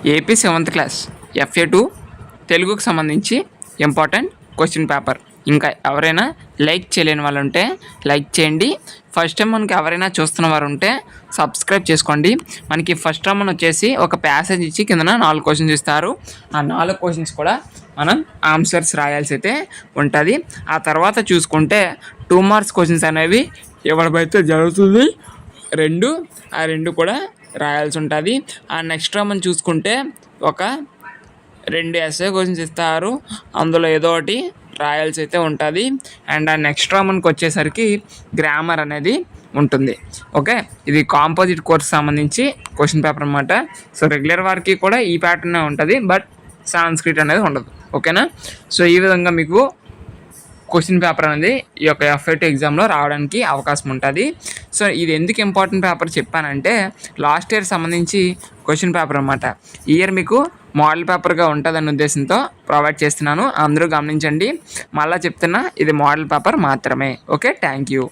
AP 7th class FA2 తెలుగుకు సంబంధించి important question paper. ఇంకా ఎవరైనా లైక్ చేయలేని వాళ్ళు ఉంటే లైక్ చేయండి. ఫస్ట్ టైం మనకి ఎవరైనా చూస్తున్న వారు ఉంటే సబ్స్క్రైబ్ చేసుకోండి. మనకి ఫస్ట్ టైం వచ్చేసి ఒక ప్యాసేజ్ ఇచ్చి కిందన 4 క్వశ్చన్స్ ఇస్తారు. ఆ 4 క్వశ్చన్స్ కూడా మనం ఆన్సర్స్ రాయాల్సి అయితే ఉంటుంది. ఆ తర్వాత చూసుకుంటే 2 మార్క్స్ క్వశ్చన్స్ అనేవి ఇవ్వడం అయితే జరుగుతుంది. ఆ రెండు కూడా రాయాల్సి ఉంటుంది. ఆ నెక్స్ట్ మనం చూసుకుంటే ఒక 2 ఎస్ఏ క్వశ్చన్స్ ఇస్తారు. అందులో ఏదో ఒకటి రాయాల్సి అయితే ఉంటుంది. అండ్ ఆ నెక్స్ట్ మనకు వచ్చేసరికి గ్రామర్ అనేది ఉంటుంది. ఓకే, ఇది కాంపోజిట్ కోర్స్ సంబంధించి క్వశ్చన్ పేపర్ అనమాట. సో రెగ్యులర్ వారికి కూడా ఈ ప్యాటర్నే ఉంటుంది, బట్ సాంస్క్రిట్ అనేది ఉండదు. ఓకేనా? సో ఈ విధంగా మీకు క్వశ్చన్ పేపర్ అనేది ఈ యొక్క FA2 ఎగ్జామ్లో రావడానికి అవకాశం ఉంటుంది. సో ఇది ఎందుకు ఇంపార్టెంట్ పేపర్ చెప్పానంటే, లాస్ట్ ఇయర్ సంబంధించి క్వశ్చన్ పేపర్ అనమాట. ఈ ఇయర్ మీకు మోడల్ పేపర్గా ఉంటుందన్న ఉద్దేశంతో ప్రొవైడ్ చేస్తున్నాను. అందరూ గమనించండి. మళ్ళీ చెప్తున్నా, ఇది మోడల్ పేపర్ మాత్రమే. Okay, thank you.